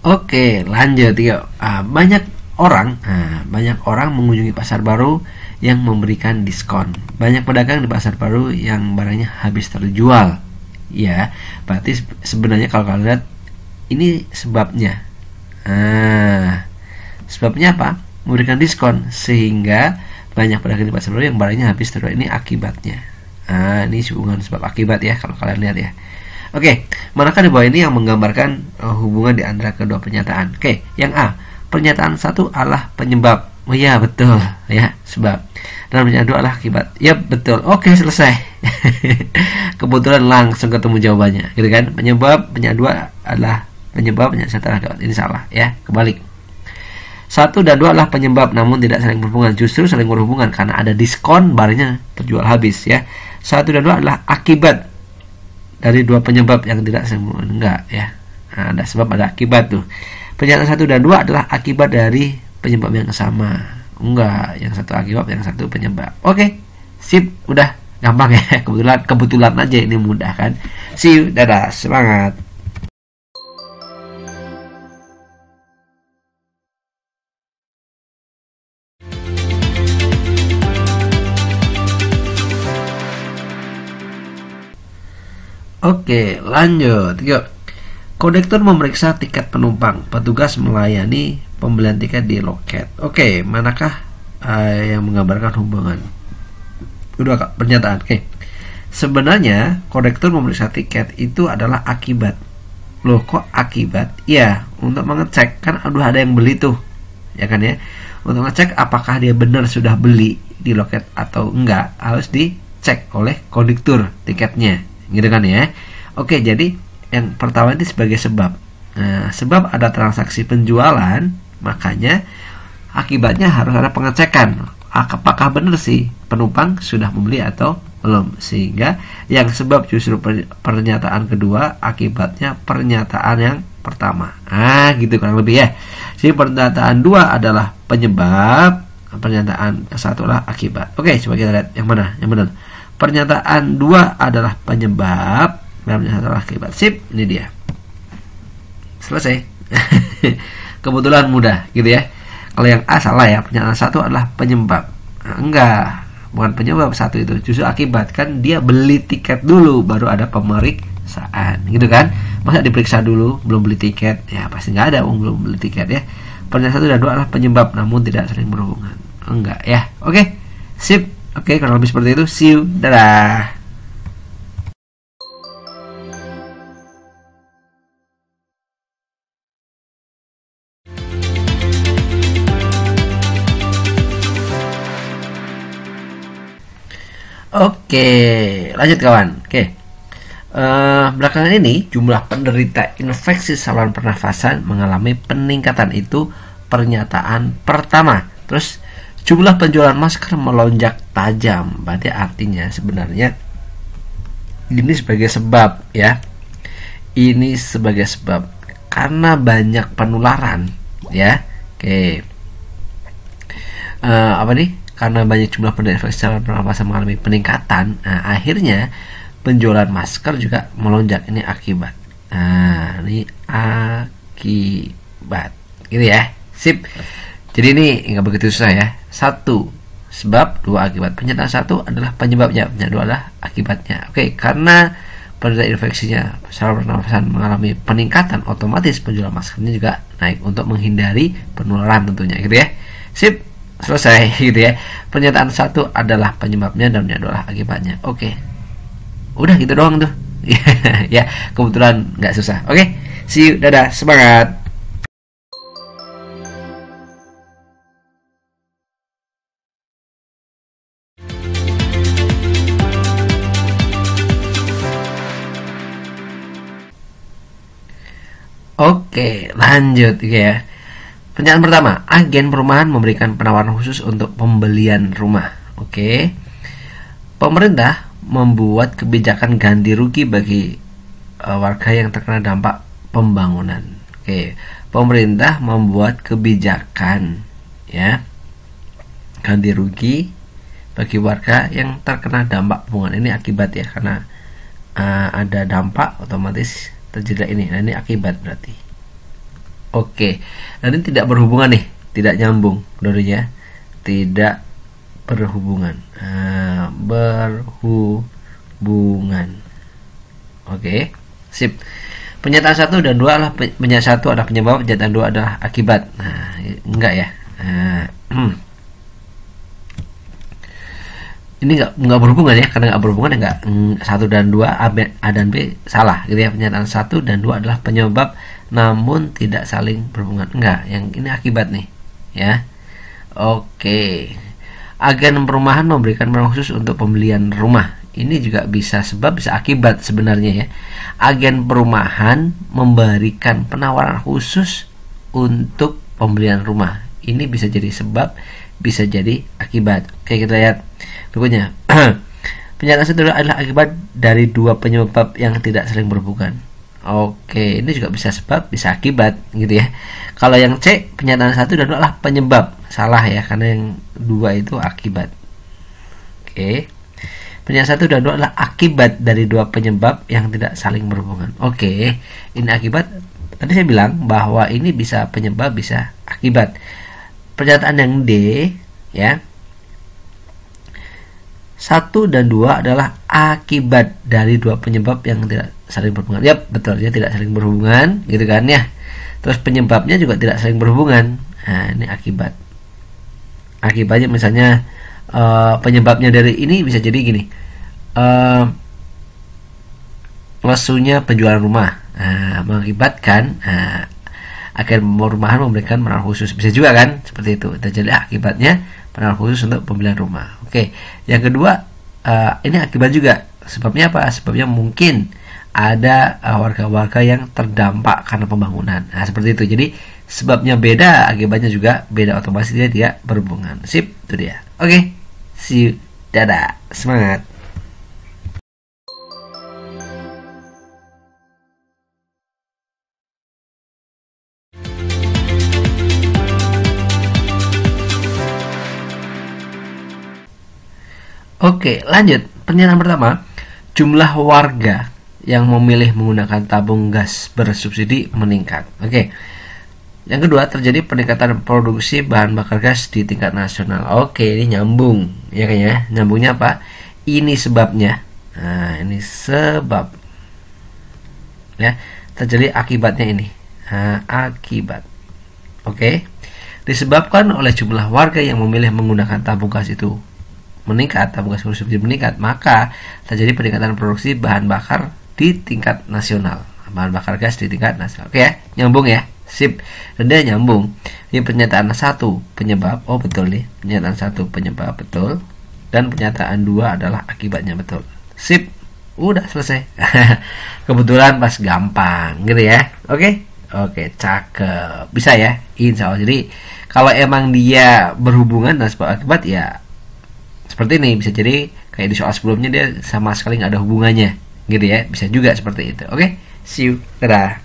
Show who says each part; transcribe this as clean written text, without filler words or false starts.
Speaker 1: Oke, lanjut yuk. Banyak orang mengunjungi pasar baru yang memberikan diskon. Banyak pedagang di pasar baru yang barangnya habis terjual. Ya, berarti sebenarnya kalau kalian lihat ini sebabnya. Sebabnya apa? Memberikan diskon sehingga banyak pedagang di pasar baru yang barangnya habis terjual. Ini akibatnya. Ini hubungan sebab akibat ya kalau kalian lihat ya. Oke, manakah di bawah ini yang menggambarkan hubungan di antara kedua pernyataan? Oke, yang A, pernyataan satu adalah penyebab. Oh ya, betul ya, sebab. Dan pernyataan dua adalah akibat. Ya, betul. Oke, selesai. Kebetulan langsung ketemu jawabannya, gitu kan? Penyebab, pernyataan dua adalah penyebab, pernyataan satu adalah akibat. Ini salah ya, kebalik. 1 dan 2 adalah penyebab namun tidak saling berhubungan. Justru saling berhubungan karena ada diskon barangnya terjual habis ya. 1 dan 2 adalah akibat dari dua penyebab yang tidak sempurna. Enggak ya, ada sebab ada akibat tuh. Pernyataan 1 dan 2 adalah akibat dari penyebab yang sama. Enggak, yang satu akibat, yang satu penyebab. Oke, sip, udah gampang ya. Kebetulan aja ini mudah kan. See you, dadah, semangat. Oke, lanjut. Yuk. Kondektur memeriksa tiket penumpang. Petugas melayani pembelian tiket di loket. Oke, manakah yang menggambarkan hubungan? Udah pernyataan. Oke. Sebenarnya kondektur memeriksa tiket itu adalah akibat. Loh, kok akibat? Ya, untuk mengecek kan ada yang beli tuh. Ya kan ya? Untuk ngecek apakah dia benar sudah beli di loket atau enggak, harus dicek oleh kondektur tiketnya. Gitu kan ya. Oke, jadi yang pertama ini sebagai sebab. Nah, sebab ada transaksi penjualan, makanya akibatnya harus ada pengecekan. Apakah benar sih penumpang sudah membeli atau belum? Sehingga yang sebab justru pernyataan kedua, akibatnya pernyataan yang pertama. Gitu kurang lebih ya. Jadi pernyataan dua adalah penyebab, pernyataan satu adalah akibat. Oke, coba kita lihat yang mana yang benar. Pernyataan 2 adalah penyebab dan pernyataan adalah akibat. Sip, ini dia. Selesai. Kebetulan mudah gitu ya. Kalau yang A salah ya, pernyataan 1 adalah penyebab. Enggak, bukan penyebab satu itu, justru akibat. Kan dia beli tiket dulu baru ada pemeriksaan, gitu kan? Masa diperiksa dulu belum beli tiket? Ya pasti nggak ada, belum beli tiket ya. Pernyataan 1 dan 2 adalah penyebab namun tidak saling berhubungan. Enggak ya. Oke. Sip. Oke, kalau lebih seperti itu, see you, dadah. Oke, lanjut kawan. Oke, belakangan ini jumlah penderita infeksi saluran pernafasan mengalami peningkatan. Itu pernyataan pertama. Terus jumlah penjualan masker melonjak tajam. Berarti artinya sebenarnya ini sebagai sebab ya. Ini sebagai sebab karena banyak penularan ya. Oke. Apa nih? Karena banyak jumlah penderita infeksi saluran pernafasan mengalami peningkatan. Akhirnya penjualan masker juga melonjak. Ini akibat. Ini akibat. Gitu ya. Sip. Jadi ini nggak begitu susah ya. 1 sebab, 2 akibat. Pernyataan 1 adalah penyebabnya, pernyataan 2 adalah akibatnya. Oke, karena penderita infeksinya saluran pernafasan mengalami peningkatan, otomatis penjualan maskernya juga naik untuk menghindari penularan tentunya, gitu ya. Sip, selesai gitu ya. Pernyataan 1 adalah penyebabnya dan pernyataan 2 adalah akibatnya. Oke. Udah gitu doang tuh. Ya, kebetulan nggak susah. Oke, see you, dadah, semangat. Oke, lanjut ya. Pernyataan pertama, agen perumahan memberikan penawaran khusus untuk pembelian rumah. Oke. Pemerintah membuat kebijakan ganti rugi bagi warga yang terkena dampak pembangunan. Oke. Pemerintah membuat kebijakan ya ganti rugi bagi warga yang terkena dampak pembangunan. Ini akibat ya, karena ada dampak otomatis terjadi ini. Nah, ini akibat berarti. Oke, dan ini tidak berhubungan nih, tidak nyambung dua-duanya, tidak berhubungan. Berhubungan. Oke, sip. Pernyataan 1 dan 2 adalah pernyataan 1 adalah penyebab, pernyataan 2 adalah akibat. Nah, enggak ya. Ini enggak berhubungan ya, karena enggak berhubungan enggak. 1 dan 2 A dan B salah gitu ya. Pernyataan 1 dan 2 adalah penyebab namun tidak saling berhubungan. Enggak, yang ini akibat nih, ya. Oke. Agen perumahan memberikan penawaran khusus untuk pembelian rumah. Ini juga bisa sebab, bisa akibat sebenarnya ya. Agen perumahan memberikan penawaran khusus untuk pembelian rumah. Ini bisa jadi sebab, bisa jadi akibat. Oke, kita lihat berikutnya. Pernyataan 1 adalah akibat dari 2 penyebab yang tidak saling berhubungan. Oke, ini juga bisa sebab, bisa akibat gitu ya. Kalau yang C, pernyataan 1 dan 2 adalah penyebab. Salah ya, karena yang 2 itu akibat. Oke. Pernyataan 1 dan 2 adalah akibat dari 2 penyebab yang tidak saling berhubungan. Oke, ini akibat. Tadi saya bilang bahwa ini bisa penyebab, bisa akibat. Pernyataan yang D ya, 1 dan 2 adalah akibat dari 2 penyebab yang tidak saling berhubungan. Yap, betul, dia tidak saling berhubungan gitu kan ya. Terus penyebabnya juga tidak saling berhubungan. Nah, ini akibat. Akibatnya misalnya penyebabnya dari ini bisa jadi gini. Lesunya penjualan rumah. Nah, mengakibatkan agen perumahan memberikan penawaran khusus. Bisa juga kan seperti itu. Jadi akibatnya penawaran khusus untuk pembelian rumah. Oke, yang kedua ini akibat juga. Sebabnya apa? Sebabnya mungkin ada warga-warga yang terdampak karena pembangunan. Nah, seperti itu. Jadi sebabnya beda, akibatnya juga beda, otomatis dia tidak berhubungan. Sip, itu dia. Oke, see you. Dadah, semangat. Oke, lanjut. Pernyataan pertama, jumlah warga yang memilih menggunakan tabung gas bersubsidi meningkat. Oke. Yang kedua, terjadi peningkatan produksi bahan bakar gas di tingkat nasional. Oke, ini nyambung. Ya kayaknya, nyambungnya apa? Ini sebabnya. Nah, ini sebab. Ya, terjadi akibatnya ini. Nah, akibat. Oke. Disebabkan oleh jumlah warga yang memilih menggunakan tabung gas itu meningkat, tabung gas bersubsidi meningkat, maka terjadi peningkatan produksi bahan bakar di tingkat nasional. Bahan bakar gas di tingkat nasional. Oke ya, nyambung ya. Sip. Dan dia nyambung. Ini pernyataan 1 penyebab. Oh, betul nih. Pernyataan 1 penyebab, betul. Dan pernyataan 2 adalah akibatnya, betul. Sip. Udah selesai. Kebetulan pas gampang gitu ya. Oke. Oke, cakep. Bisa ya? Insya Allah. Jadi kalau emang dia berhubungan dan sebab akibat ya seperti ini. Bisa jadi kayak di soal sebelumnya dia sama sekali nggak ada hubungannya gitu ya. Bisa juga seperti itu. Oke, see you. Dadah.